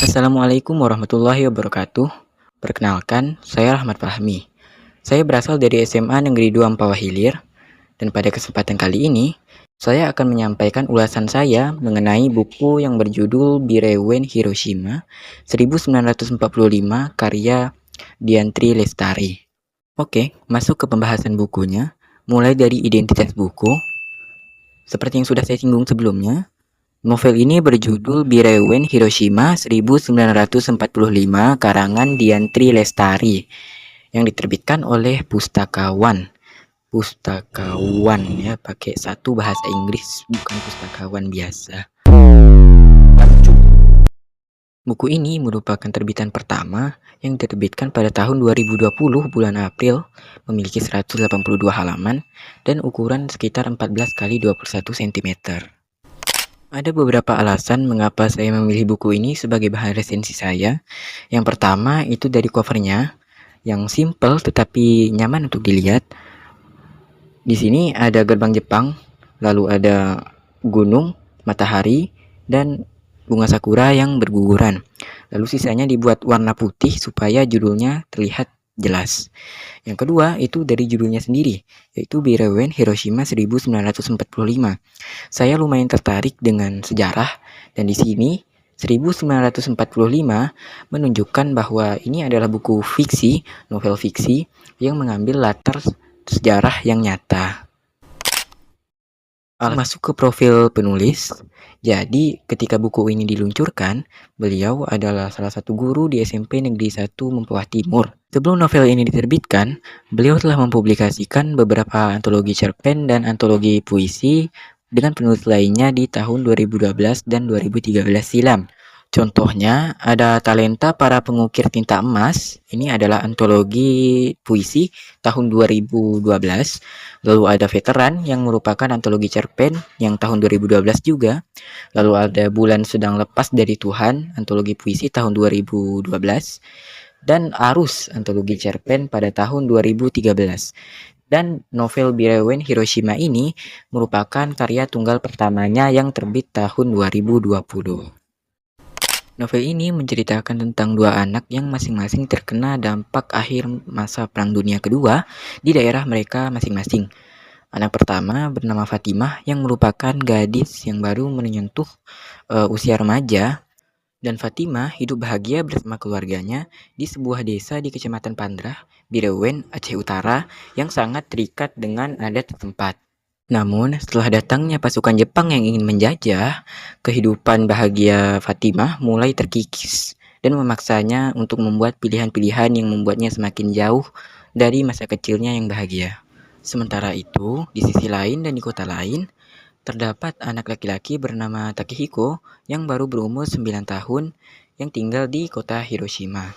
Assalamualaikum warahmatullahi wabarakatuh. Perkenalkan, saya Rahmat Fahmi. Saya berasal dari SMA Negeri 2 Ampawah Hilir, dan pada kesempatan kali ini, saya akan menyampaikan ulasan saya mengenai buku yang berjudul Bireuen Hiroshima 1945 karya Diantri Lestari. Oke, masuk ke pembahasan bukunya, mulai dari identitas buku. Seperti yang sudah saya singgung sebelumnya, novel ini berjudul Bireuen Hiroshima 1945 karangan Diantri Lestari yang diterbitkan oleh Pustakawan. Pustakawan ya, pakai satu bahasa Inggris, bukan pustakawan biasa. Buku ini merupakan terbitan pertama yang diterbitkan pada tahun 2020 bulan April, memiliki 182 halaman dan ukuran sekitar 14 kali 21 cm. Ada beberapa alasan mengapa saya memilih buku ini sebagai bahan resensi saya. Yang pertama itu dari covernya yang simple tetapi nyaman untuk dilihat. Di sini ada gerbang Jepang, lalu ada gunung, matahari, dan bunga sakura yang berguguran. Lalu sisanya dibuat warna putih supaya judulnya terlihat jelas. Yang kedua itu dari judulnya sendiri, yaitu Bireuen Hiroshima 1945. Saya lumayan tertarik dengan sejarah, dan di sini 1945 menunjukkan bahwa ini adalah buku fiksi, novel fiksi yang mengambil latar sejarah yang nyata. Masuk ke profil penulis. Jadi ketika buku ini diluncurkan, beliau adalah salah satu guru di SMP Negeri 1 Mempawah Timur. Sebelum novel ini diterbitkan, beliau telah mempublikasikan beberapa antologi cerpen dan antologi puisi dengan penulis lainnya di tahun 2012 dan 2013 silam. Contohnya ada Talenta Para Pengukir Tinta Emas, ini adalah antologi puisi tahun 2012. Lalu ada Veteran yang merupakan antologi cerpen yang tahun 2012 juga. Lalu ada Bulan Sedang Lepas Dari Tuhan, antologi puisi tahun 2012. Dan Arus, antologi cerpen pada tahun 2013. Dan novel Bireuen Hiroshima ini merupakan karya tunggal pertamanya yang terbit tahun 2020. Novel ini menceritakan tentang dua anak yang masing-masing terkena dampak akhir masa Perang Dunia Kedua di daerah mereka masing-masing. Anak pertama bernama Fatimah yang merupakan gadis yang baru menyentuh usia remaja, dan Fatimah hidup bahagia bersama keluarganya di sebuah desa di Kecamatan Pandrah, Bireuen, Aceh Utara yang sangat terikat dengan adat setempat. Namun, setelah datangnya pasukan Jepang yang ingin menjajah, kehidupan bahagia Fatimah mulai terkikis dan memaksanya untuk membuat pilihan-pilihan yang membuatnya semakin jauh dari masa kecilnya yang bahagia. Sementara itu, di sisi lain dan di kota lain, terdapat anak laki-laki bernama Takehiko yang baru berumur 9 tahun yang tinggal di kota Hiroshima.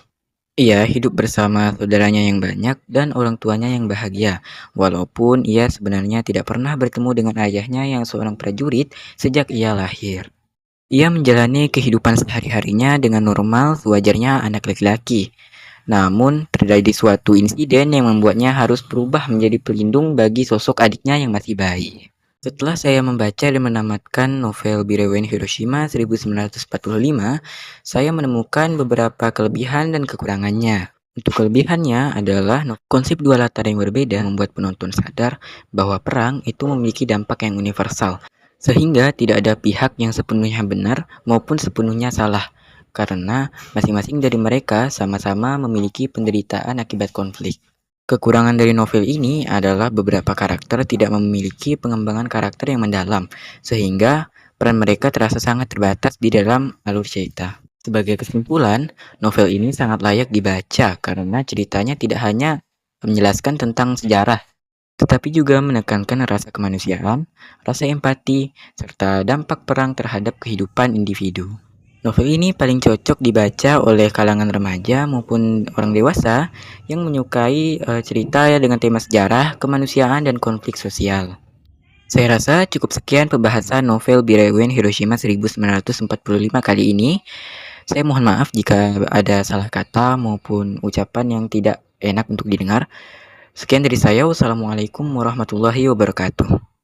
Ia hidup bersama saudaranya yang banyak dan orang tuanya yang bahagia, walaupun ia sebenarnya tidak pernah bertemu dengan ayahnya yang seorang prajurit sejak ia lahir. Ia menjalani kehidupan sehari-harinya dengan normal sewajarnya anak laki-laki. Namun, terjadi suatu insiden yang membuatnya harus berubah menjadi pelindung bagi sosok adiknya yang masih bayi. Setelah saya membaca dan menamatkan novel Bireuen Hiroshima 1945, saya menemukan beberapa kelebihan dan kekurangannya. Untuk kelebihannya adalah konsep dua latar yang berbeda membuat penonton sadar bahwa perang itu memiliki dampak yang universal, sehingga tidak ada pihak yang sepenuhnya benar maupun sepenuhnya salah, karena masing-masing dari mereka sama-sama memiliki penderitaan akibat konflik. Kekurangan dari novel ini adalah beberapa karakter tidak memiliki pengembangan karakter yang mendalam, sehingga peran mereka terasa sangat terbatas di dalam alur cerita. Sebagai kesimpulan, novel ini sangat layak dibaca karena ceritanya tidak hanya menjelaskan tentang sejarah, tetapi juga menekankan rasa kemanusiaan, rasa empati, serta dampak perang terhadap kehidupan individu. Novel ini paling cocok dibaca oleh kalangan remaja maupun orang dewasa yang menyukai cerita dengan tema sejarah, kemanusiaan, dan konflik sosial. Saya rasa cukup sekian pembahasan novel Bireuen Hiroshima 1945 kali ini. Saya mohon maaf jika ada salah kata maupun ucapan yang tidak enak untuk didengar. Sekian dari saya. Wassalamualaikum warahmatullahi wabarakatuh.